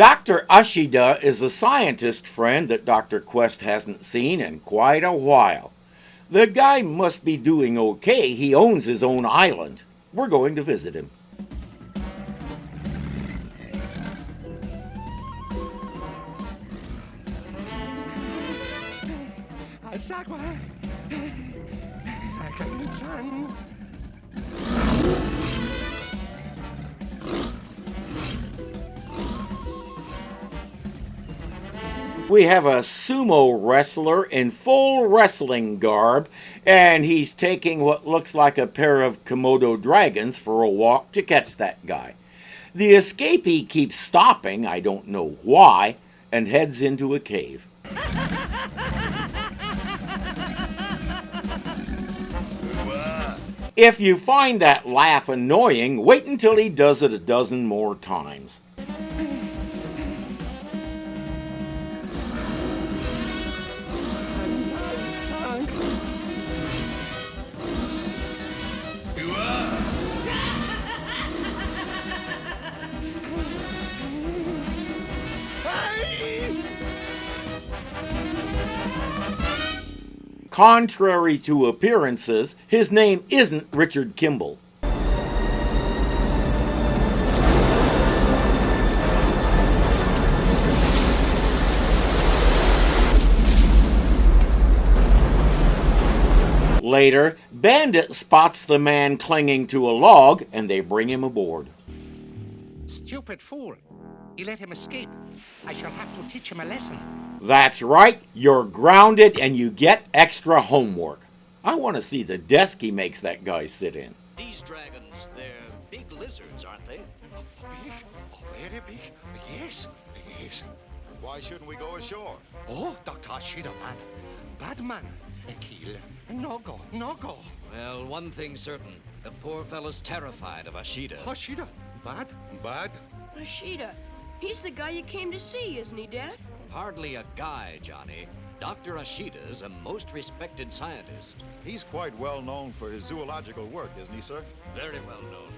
Dr. Ashida is a scientist friend that Dr. Quest hasn't seen in quite a while. The guy must be doing okay. He owns his own island. We're going to visit him. We have a sumo wrestler in full wrestling garb, and he's taking what looks like a pair of Komodo dragons for a walk to catch that guy. The escapee keeps stopping, I don't know why, and heads into a cave. If you find that laugh annoying, wait until he does it a dozen more times. Contrary to appearances, his name isn't Richard Kimball. Later, Bandit spots the man clinging to a log, and they bring him aboard. Stupid fool. He let him escape. I shall have to teach him a lesson. That's right, you're grounded and you get extra homework. I want to see the desk he makes that guy sit in. These dragons, they're big lizards, aren't they? Big? Oh, very big. Yes, yes. Why shouldn't we go ashore? Oh, Dr. Ashida, bad man. Kill. No go. Well, one thing's certain. The poor fellow's terrified of Ashida. Ashida, bad. Ashida, he's the guy you came to see, isn't he, Dad? Hardly a guy, Johnny. Dr. Ashida's a most respected scientist. He's quite well known for his zoological work, isn't he, sir? Very well known.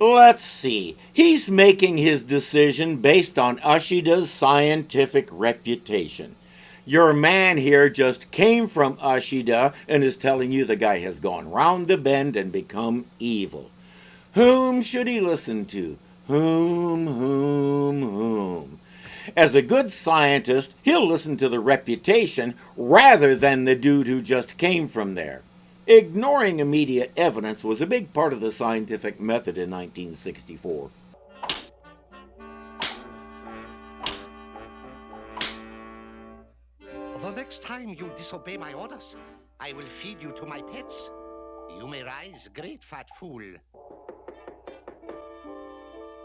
Let's see. He's making his decision based on Ashida's scientific reputation. Your man here just came from Ashida and is telling you the guy has gone round the bend and become evil. Whom should he listen to? Whom? As a good scientist, he'll listen to the reputation rather than the dude who just came from there. Ignoring immediate evidence was a big part of the scientific method in 1964. The next time you disobey my orders, I will feed you to my pets. You may rise, great fat fool.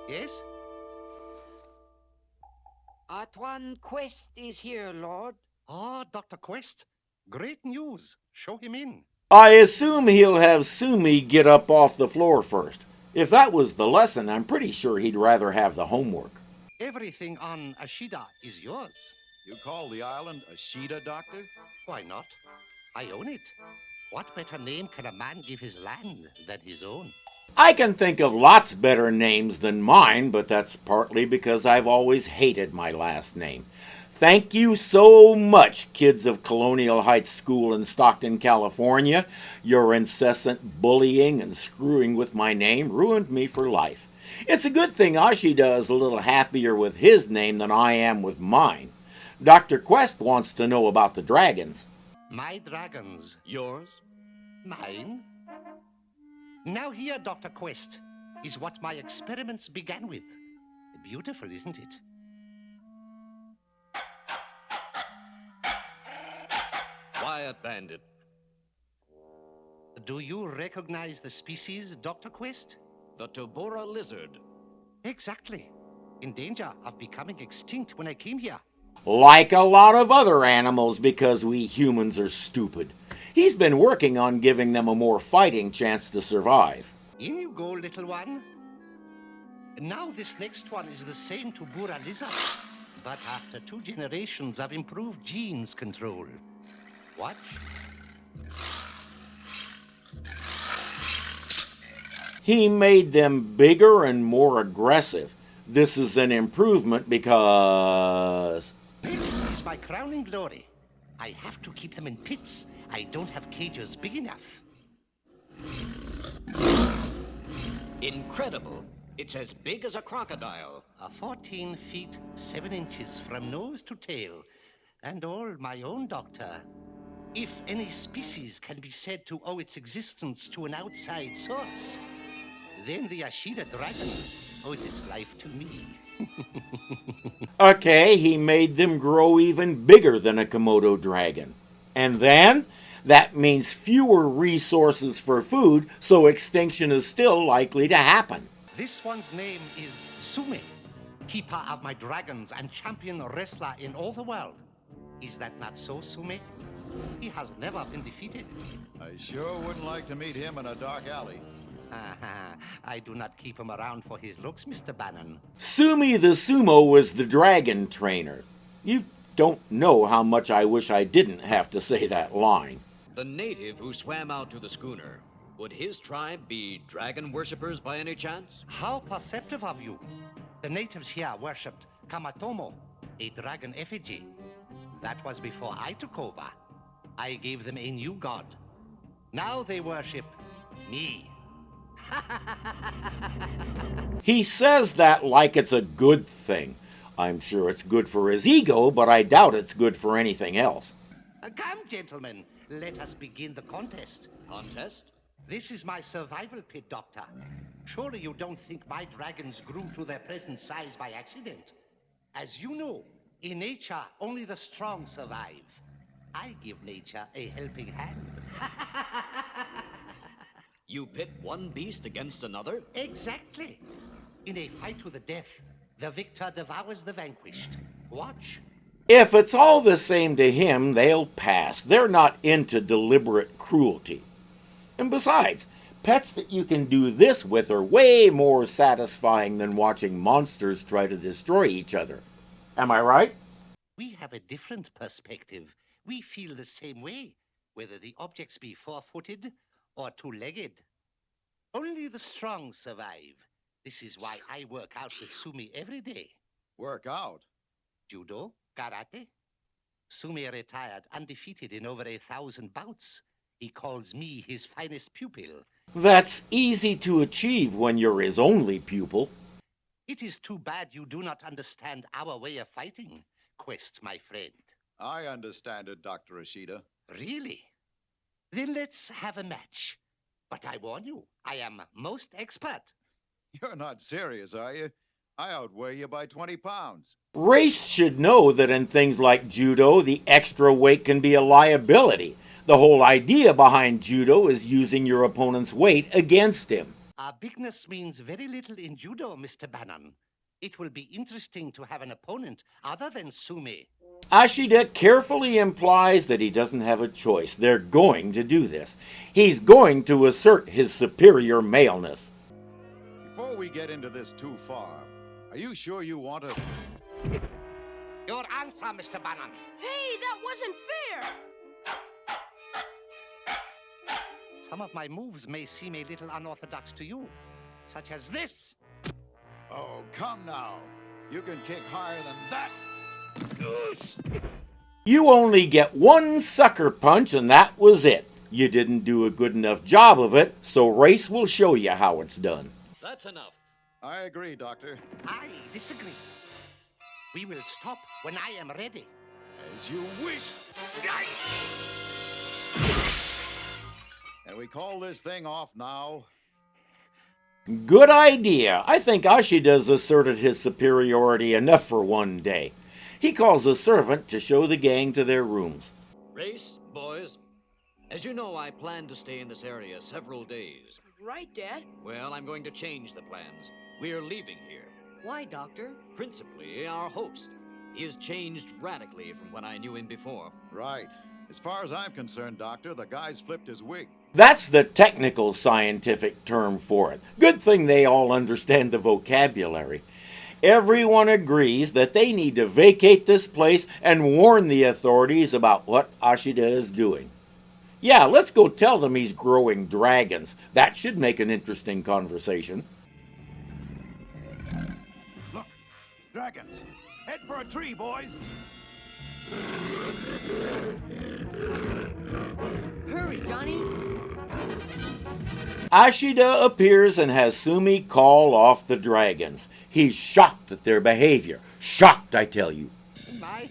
Yes? One Quest is here, Lord. Ah, Dr. Quest. Great news. Show him in. I assume he'll have Sumi get up off the floor first. If that was the lesson, I'm pretty sure he'd rather have the homework. Everything on Ashida is yours. You call the island Ashida, Doctor? Why not? I own it. What better name can a man give his land than his own? I can think of lots better names than mine, but that's partly because I've always hated my last name. Thank you so much, kids of Colonial Heights School in Stockton, California. Your incessant bullying and screwing with my name ruined me for life. It's a good thing Ashida is a little happier with his name than I am with mine. Dr. Quest wants to know about the dragons. My dragons. Yours? Mine? Now here, Dr. Quest, is what my experiments began with. Beautiful, isn't it? Quiet, Bandit. Do you recognize the species, Dr. Quest? The Tobora lizard. Exactly. In danger of becoming extinct when I came here. Like a lot of other animals, because we humans are stupid. He's been working on giving them a more fighting chance to survive. In you go, little one. Now this next one is the same Tobora lizard, but after 2 generations of improved genes control. Watch. He made them bigger and more aggressive. This is an improvement because... Next is my crowning glory. I have to keep them in pits. I don't have cages big enough. Incredible. It's as big as a crocodile. 14 feet 7 inches from nose to tail, and all my own, Doctor. If any species can be said to owe its existence to an outside source, then the Ashida dragon owes its life to me. Okay, he made them grow even bigger than a Komodo dragon. And then, that means fewer resources for food, so extinction is still likely to happen. This one's name is Sumi, keeper of my dragons and champion wrestler in all the world. Is that not so, Sumi? He has never been defeated. I sure wouldn't like to meet him in a dark alley. I do not keep him around for his looks, Mr. Bannon. Sumi the sumo was the dragon trainer. You don't know how much I wish I didn't have to say that line. The native who swam out to the schooner, would his tribe be dragon worshippers by any chance? How perceptive of you. The natives here worshipped Kamatomo, a dragon effigy. That was before I took over. I gave them a new god. Now they worship me. He says that like it's a good thing. I'm sure it's good for his ego, but I doubt it's good for anything else. Come, gentlemen, let us begin the contest. Contest? This is my survival pit, Doctor. Surely you don't think my dragons grew to their present size by accident. As you know, in nature, only the strong survive. I give nature a helping hand. You pit one beast against another? Exactly. In a fight to the death, the victor devours the vanquished. Watch. If it's all the same to him, they'll pass. They're not into deliberate cruelty. And besides, pets that you can do this with are way more satisfying than watching monsters try to destroy each other. Am I right? We have a different perspective. We feel the same way, whether the objects be four-footed or two-legged. Only the strong survive. This is why I work out with Sumi every day. Work out? Judo, karate. Sumi retired undefeated in over 1,000 bouts. He calls me his finest pupil. That's easy to achieve when you're his only pupil. It is too bad you do not understand our way of fighting, Quest, my friend. I understand it, Dr. Ashida. Really? Then let's have a match. But I warn you, I am most expert. You're not serious, are you? I outweigh you by 20 pounds. Race should know that in things like judo, the extra weight can be a liability. The whole idea behind judo is using your opponent's weight against him. Our bigness means very little in judo, Mr. Bannon. It will be interesting to have an opponent other than Sumi. Ashida carefully implies that he doesn't have a choice. They're going to do this. He's going to assert his superior maleness. Before we get into this too far, are you sure you want to... Your answer, Mr. Bannon. Hey, that wasn't fair! Some of my moves may seem a little unorthodox to you, such as this. Oh, come now. You can kick higher than that. You only get one sucker punch and that was it. You didn't do a good enough job of it, so Race will show you how it's done. That's enough. I agree, Doctor. I disagree. We will stop when I am ready. As you wish. And we call this thing off now? Good idea. I think Ashida's asserted his superiority enough for one day. He calls a servant to show the gang to their rooms. Race, boys. As you know, I plan to stay in this area several days. Right, Dad? Well, I'm going to change the plans. We're leaving here. Why, Doctor? Principally, our host. He has changed radically from when I knew him before. Right. As far as I'm concerned, Doctor, the guy's flipped his wig. That's the technical scientific term for it. Good thing they all understand the vocabulary. Everyone agrees that they need to vacate this place and warn the authorities about what Ashida is doing. Yeah, let's go tell them he's growing dragons. That should make an interesting conversation. Look, seconds. Head for a tree, boys. Hurry, Johnny. Ashida appears and has Sumi call off the dragons. He's shocked at their behavior. Shocked, I tell you. My.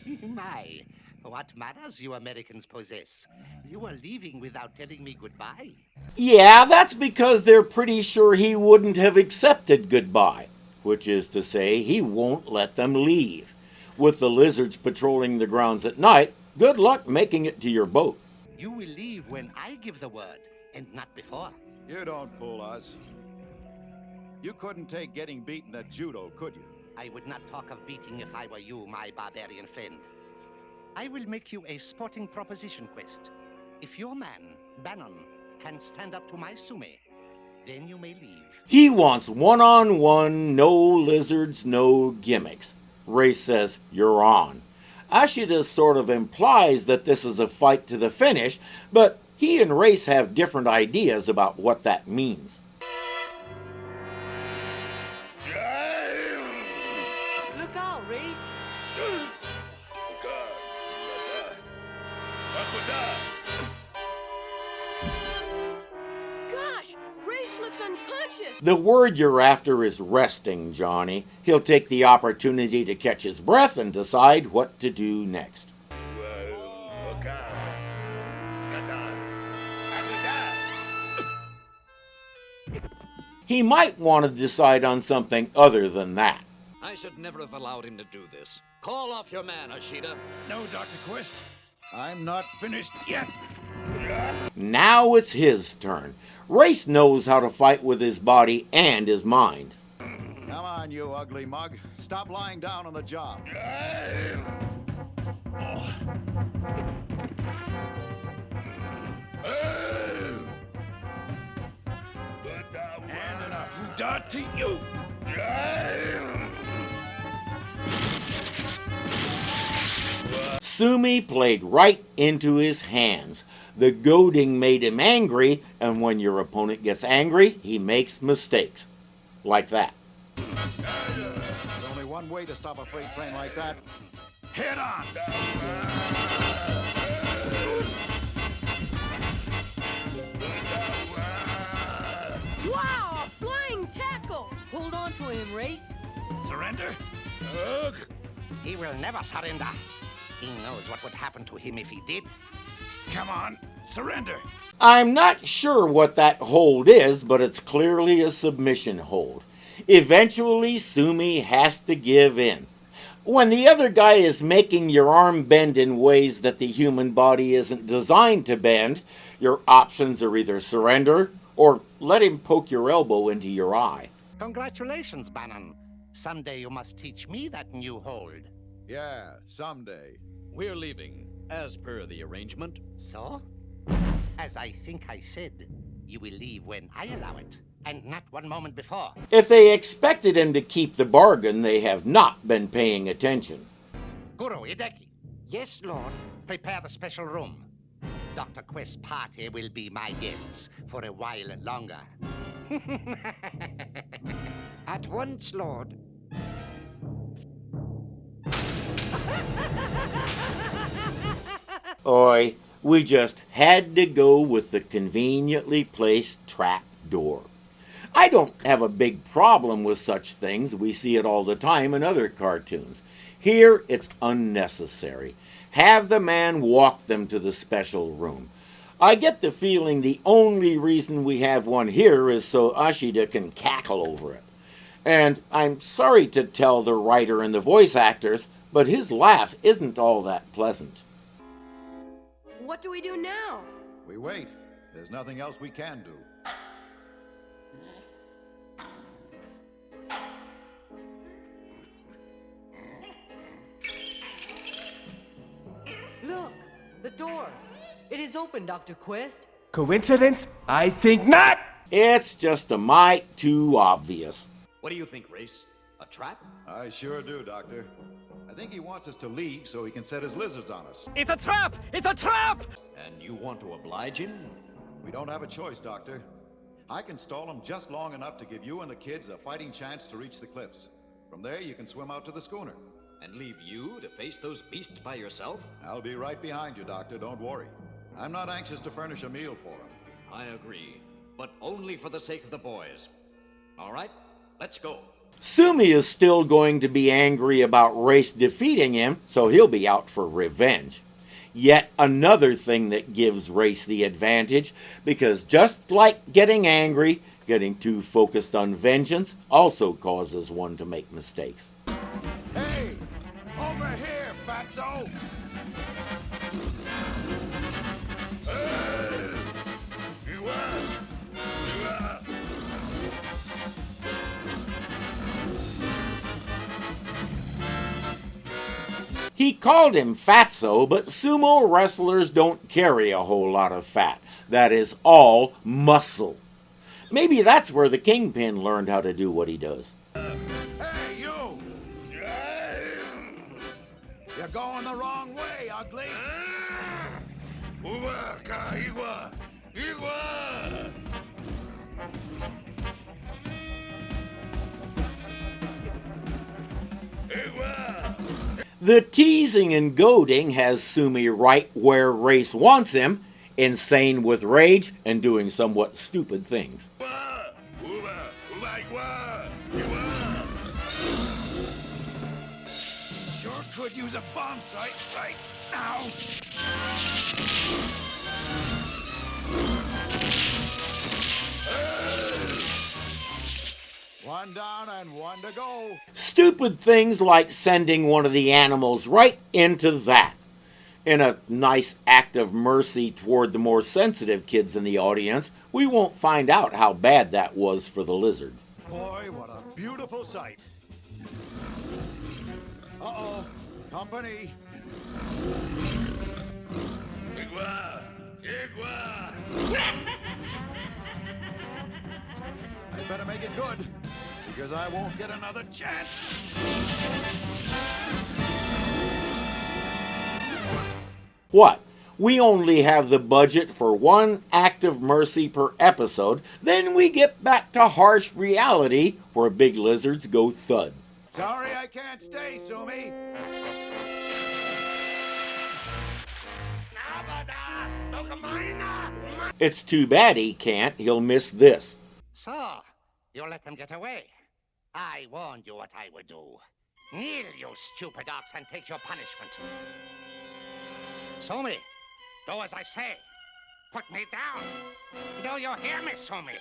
What manners you Americans possess. You are leaving without telling me goodbye. Yeah, that's because they're pretty sure he wouldn't have accepted goodbye, which is to say, he won't let them leave. With the lizards patrolling the grounds at night, good luck making it to your boat. You will leave when I give the word, and not before. You don't fool us. You couldn't take getting beaten at judo, could you? I would not talk of beating if I were you, my barbarian friend. I will make you a sporting proposition quest. If your man, Bannon, can stand up to my Sumi, then you may leave. He wants one-on-one, no lizards, no gimmicks. Race says, you're on. Ashida sort of implies that this is a fight to the finish, but he and Race have different ideas about what that means. Look out, Race. Gosh, Race looks unconscious. The word you're after is resting, Jonny. He'll take the opportunity to catch his breath and decide what to do next. He might want to decide on something other than that. I should never have allowed him to do this. Call off your man, Ashida. No, Dr. Quest. I'm not finished yet. Now it's his turn. Race knows how to fight with his body and his mind. Come on, you ugly mug. Stop lying down on the job. And enough. Dirty you. Sumi played right into his hands. The goading made him angry, and when your opponent gets angry, he makes mistakes. Like that. There's only one way to stop a freight train like that. Head on! Wow, a flying tackle. Hold on to him, Race. Surrender? He will never surrender. He knows what would happen to him if he did. Come on, surrender. I'm not sure what that hold is, but it's clearly a submission hold. Eventually, Sumi has to give in. When the other guy is making your arm bend in ways that the human body isn't designed to bend, your options are either surrender or let him poke your elbow into your eye. Congratulations, Bannon. Someday you must teach me that new hold. Yeah, someday. We're leaving, as per the arrangement. So? As I think I said, you will leave when I allow it, and not one moment before. If they expected him to keep the bargain, they have not been paying attention. Guru Hideki, Yes, Lord. prepare the special room. Dr. Quest's party will be my guests for a while longer. At once, Lord. Oi, we just had to go with the conveniently placed trap door. I don't have a big problem with such things. We see it all the time in other cartoons. Here, it's unnecessary. Have the man walk them to the special room. I get the feeling the only reason we have one here is so Ashida can cackle over it. And I'm sorry to tell the writer and the voice actors, but his laugh isn't all that pleasant. What do we do now? We wait. There's nothing else we can do. Look, the door. It is open, Dr. Quest. Coincidence? I think not! It's just a mite too obvious. What do you think, Race? A trap? I sure do, Doctor. I think he wants us to leave so he can set his lizards on us. It's a trap! It's a trap! And you want to oblige him? We don't have a choice, Doctor. I can stall him just long enough to give you and the kids a fighting chance to reach the cliffs. From there, you can swim out to the schooner. And leave you to face those beasts by yourself? I'll be right behind you, Doctor. Don't worry. I'm not anxious to furnish a meal for them. I agree, but only for the sake of the boys. All right, let's go. Sumi is still going to be angry about Race defeating him, so he'll be out for revenge. Yet another thing that gives Race the advantage, because just like getting angry, getting too focused on vengeance also causes one to make mistakes. Hey! Over here, fatso! He called him fatso, but sumo wrestlers don't carry a whole lot of fat. That is all muscle. Maybe that's where the Kingpin learned how to do what he does. Hey, you! You're going the wrong way, ugly! The teasing and goading has Sumi right where Race wants him, insane with rage and doing somewhat stupid things. Sure could use a bomb sight right now. One down and one to go. Stupid things like sending one of the animals right into that. In a nice act of mercy toward the more sensitive kids in the audience, we won't find out how bad that was for the lizard. Boy, what a beautiful sight. Uh-oh, company. I better make it good, because I won't get another chance. What? We only have the budget for one act of mercy per episode, then we get back to harsh reality where big lizards go thud. Sorry I can't stay, Sumi. It's too bad he can't, he'll miss this. So, you let them get away. I warned you what I would do. Kneel, you stupid ox, and take your punishment. Sumi, do as I say. Put me down. Do you hear me, Sumi?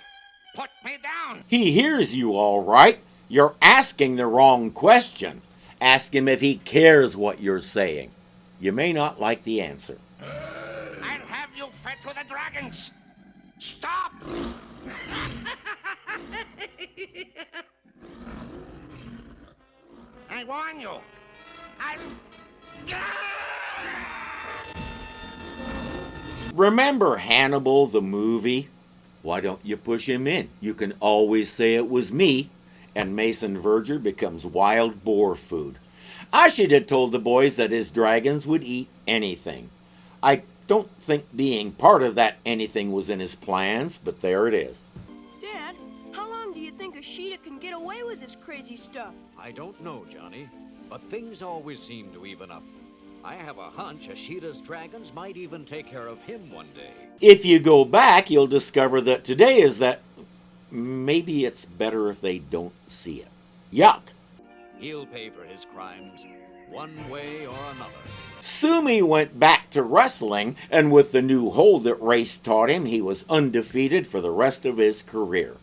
Put me down. He hears you all right. You're asking the wrong question. Ask him if he cares what you're saying. You may not like the answer. I'll have you fed to the dragons. Stop! I warn you. Remember Hannibal the movie? Why don't you push him in? You can always say it was me. And Mason Verger becomes wild boar food. Ashida told the boys that his dragons would eat anything. I don't think being part of that anything was in his plans, but there it is. Dad, how long do you think Ashida can get away with this crazy stuff? I don't know, Johnny, but things always seem to even up. I have a hunch Ashida's dragons might even take care of him one day. If you go back, you'll discover that today is that maybe it's better if they don't see it. Yuck! He'll pay for his crimes, one way or another. Sumi went back to wrestling, and with the new hold that Race taught him, he was undefeated for the rest of his career.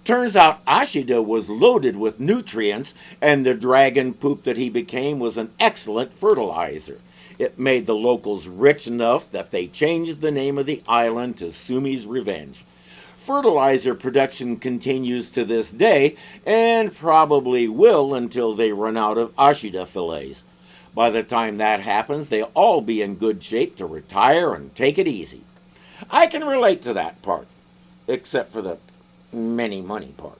Turns out Ashida was loaded with nutrients, and the dragon poop that he became was an excellent fertilizer. It made the locals rich enough that they changed the name of the island to Sumi's Revenge. Fertilizer production continues to this day, and probably will until they run out of Ashida fillets. By the time that happens, they'll all be in good shape to retire and take it easy. I can relate to that part, except for the many money part.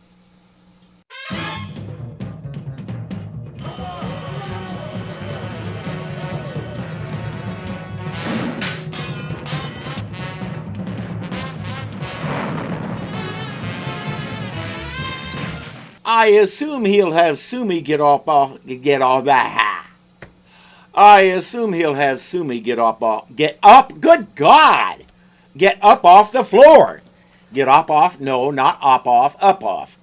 I assume he'll have Sumi get off that. I assume he'll have Sumi get up, good God! Get up off the floor. Get up off, no, not up off,